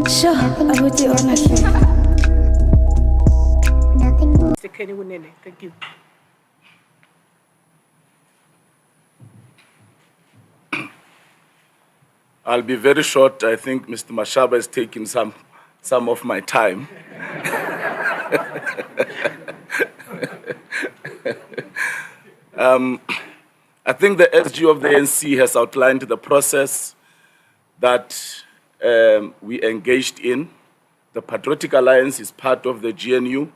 Sure, abuti honestly. Kunene, thank you. I'll be very short. I think Mr. Mashaba is taking some of my time. I think the SG of the ANC has outlined the process that we engaged in. The Patriotic Alliance is part of the GNU,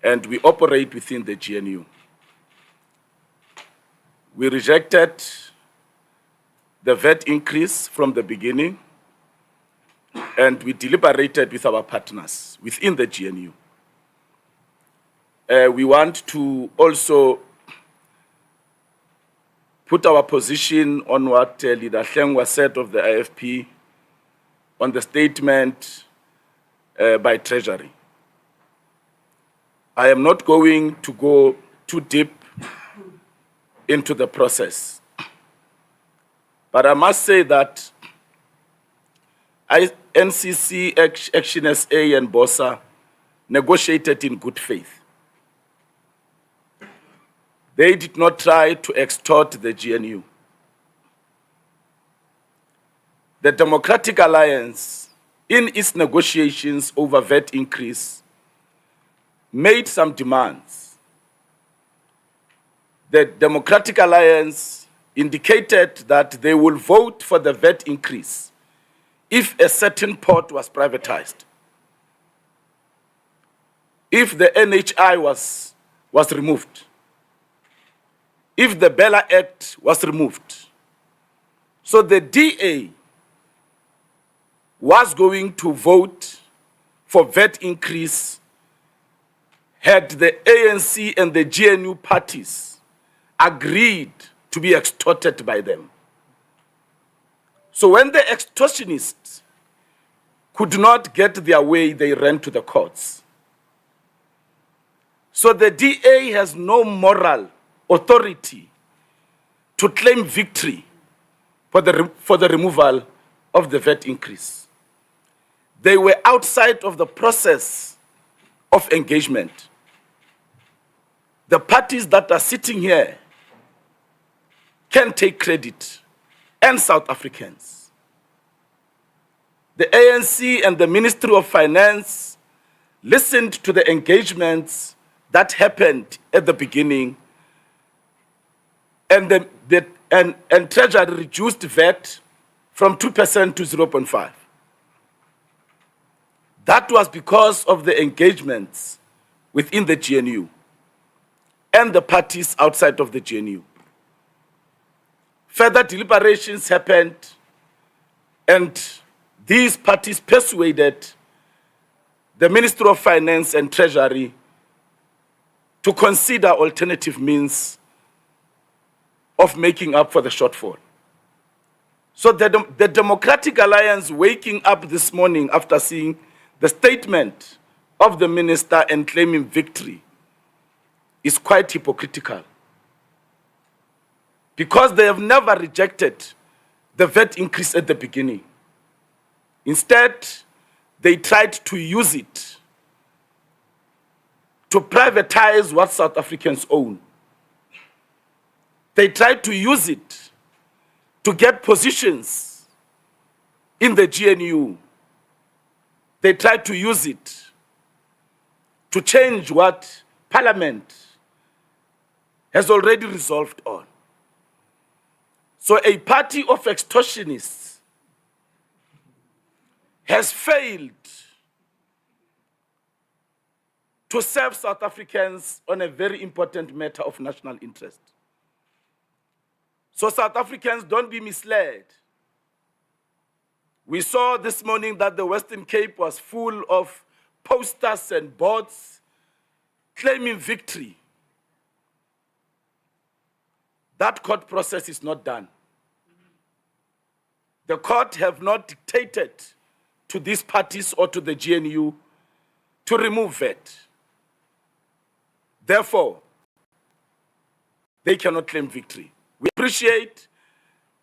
and we operate within the GNU. We rejected the VAT increase from the beginning, and we deliberated with our partners within the GNU. We want to also put our position on what Leader Hlengwa said of the IFP on the statement by Treasury. I am not going to go too deep into the process, but I must say that NCC, Action SA, and BOSA negotiated in good faith. They did not try to extort the GNU. The Democratic Alliance, in its negotiations over VAT increase, made some demands. The Democratic Alliance indicated that they will vote for the VAT increase if a certain port was privatized, if the NHI was removed, if the Bella Act was removed. So the DA was going to vote for VAT increase had the ANC and the GNU parties agreed to be extorted by them. So when the extortionists could not get their way, they ran to the courts. So the DA has no moral authority to claim victory for the removal of the VAT increase. They were outside of the process of engagement. The parties that are sitting here can take credit, and South Africans. The ANC and the Ministry of Finance listened to the engagements that happened at the beginning, and Treasury reduced VAT from 2% to 0.5%. That was because of the engagements within the GNU and the parties outside of the GNU. Further deliberations happened, and these parties persuaded the Ministry of Finance and Treasury to consider alternative means of making up for the shortfall. So the Democratic Alliance waking up this morning after seeing the statement of the minister and claiming victory is quite hypocritical, because they have never rejected the VAT increase at the beginning. Instead, they tried to use it to privatize what South Africans own. They tried to use it to get positions in the GNU. They tried to use it to change what Parliament has already resolved on. So a party of extortionists has failed to serve South Africans on a very important matter of national interest. So South Africans, don't be misled. We saw this morning that the Western Cape was full of posters and boards claiming victory. That court process is not done. The court have not dictated to these parties or to the GNU to remove VAT. Therefore, they cannot claim victory. We appreciate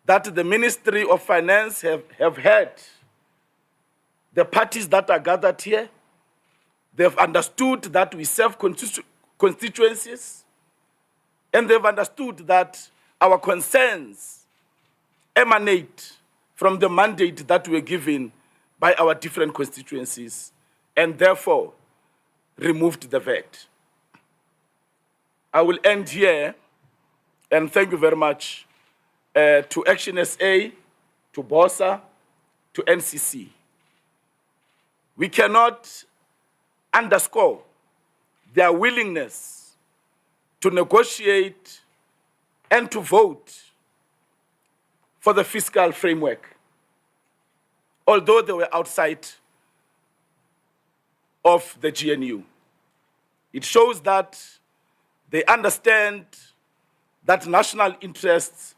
that the Ministry of Finance have had the parties that are gathered here, they've understood that we serve constituencies, and they've understood that our concerns emanate from the mandate that we're given by our different constituencies, and therefore removed the VAT. I will end here, and thank you very much to Action SA, to BOSA, to NCC. We cannot underscore their willingness to negotiate and to vote for the fiscal framework, although they were outside of the GNU. It shows that they understand that national interests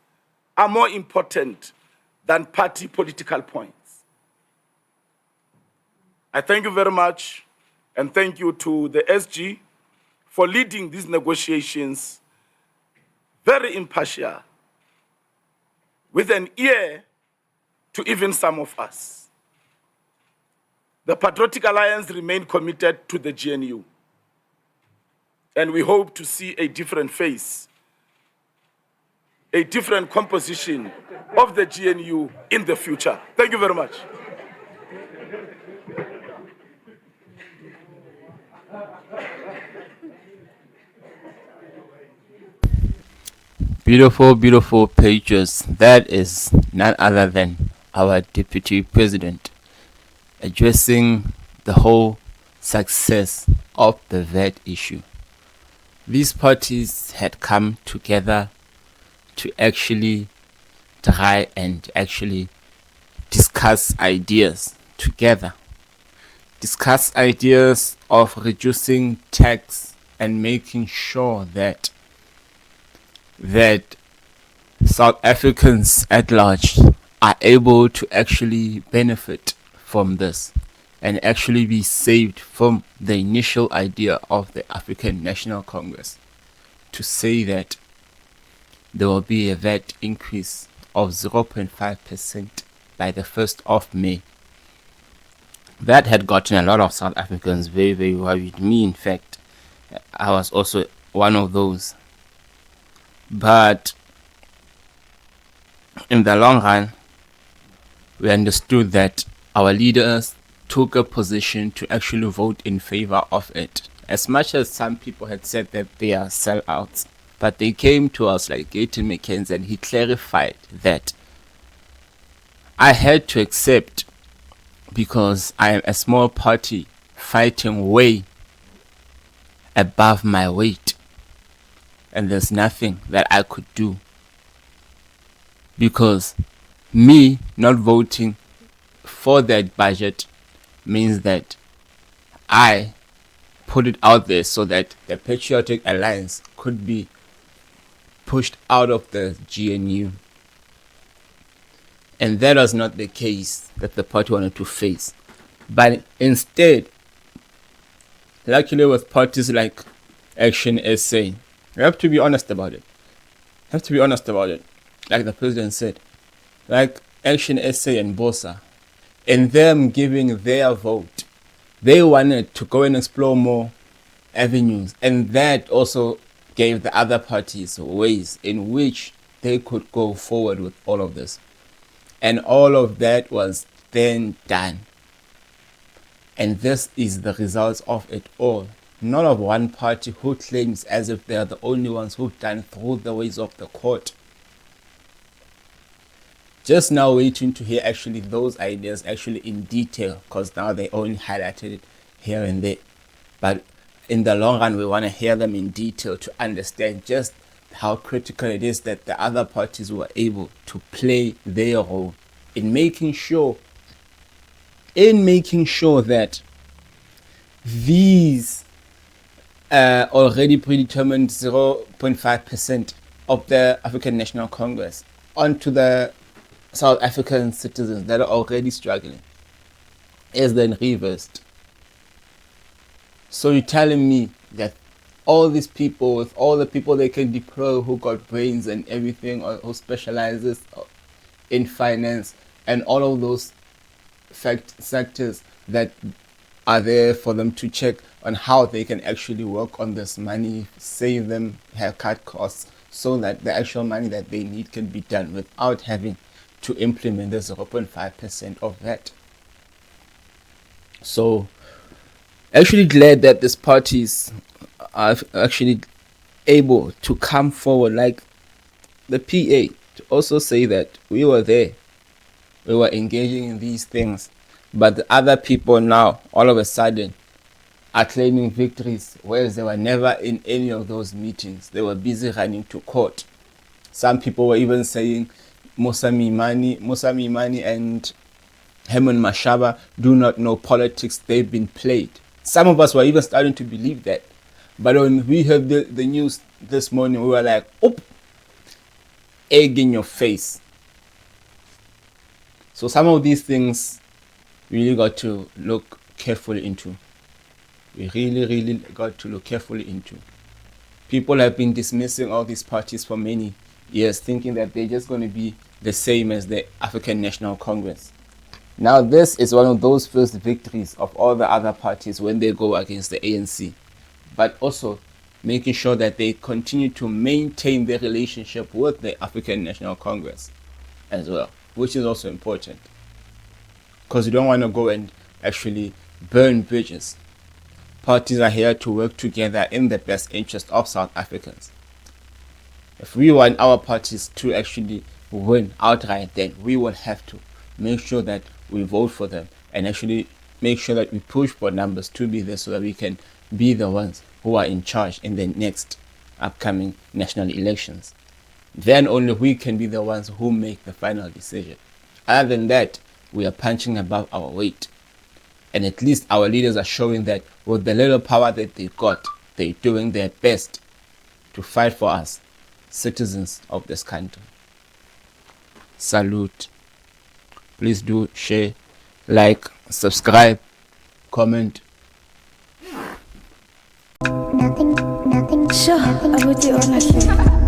are more important than party political points. I thank you very much, and thank you to the SG for leading these negotiations very impartial, with an ear to even some of us. The Patriotic Alliance remain committed to the GNU, and we hope to see a different face, a different composition of the GNU in the future. Thank you very much. Beautiful, beautiful pages. That is none other than our Deputy President addressing the whole success of the VAT issue. These parties had come together to actually try and actually discuss ideas together. Discuss ideas of reducing tax and making sure that South Africans at large are able to actually benefit from this and actually be saved from the initial idea of the African National Congress to say that there will be a VAT increase of 0.5% by the 1st of May. That had gotten a lot of South Africans very, very worried. Me, in fact, I was also one of those. But in the long run, we understood that our leaders took a position to actually vote in favor of it. As much as some people had said that they are sellouts, but they came to us like Gayton McKenzie and he clarified that I had to accept because I am a small party fighting way above my weight. And there's nothing that I could do because me not voting for that budget means that I put it out there so that the Patriotic Alliance could be pushed out of the GNU. And that was not the case that the party wanted to face. But instead, luckily with parties like Action SA, you have to be honest about it. Like the president said. Like Action SA and BOSA. And them giving their vote. They wanted to go and explore more avenues. And that also gave the other parties ways in which they could go forward with all of this. And all of that was then done. And this is the results of it all. Not of one party who claims as if they are the only ones who've done through the ways of the court. Just now waiting to hear actually those ideas actually in detail, because now they only highlighted it here and there. But in the long run, we want to hear them in detail to understand just how critical it is that the other parties were able to play their role in making sure that these already predetermined 0.5% of the African National Congress onto the South African citizens that are already struggling is then reversed. So you're telling me that all these people, with all the people they can deploy who got brains and everything, or who specializes in finance and all of those sectors that are there for them to check on how they can actually work on this money, save them, have cut costs, so that the actual money that they need can be done without having to implement the 0.5% of that. So actually glad that these parties are actually able to come forward, like the PA, to also say that we were there, we were engaging in these things, but the other people now all of a sudden are claiming victories, whereas they were never in any of those meetings. They were busy running to court. Some people were even saying Musa Mimani and Herman Mashaba do not know politics, they've been played. Some of us were even starting to believe that. But when we heard the news this morning, we were like, oop, egg in your face. So some of these things really got to look carefully into. We really got to look carefully into. People have been dismissing all these parties for many years, thinking that they're just going to be the same as the African National Congress. Now this is one of those first victories of all the other parties when they go against the ANC, but also making sure that they continue to maintain their relationship with the African National Congress as well, which is also important, because you don't want to go and actually burn bridges. Parties are here to work together in the best interest of South Africans. If we want our parties to actually win outright, then we will have to make sure that we vote for them and actually make sure that we push for numbers to be there so that we can be the ones who are in charge in the next upcoming national elections. Then only we can be the ones who make the final decision. Other than that, we are punching above our weight. And at least our leaders are showing that with the little power that they got, they're doing their best to fight for us, citizens of this country. Salute. Please do share, like, subscribe, comment. Sure, I would do honestly.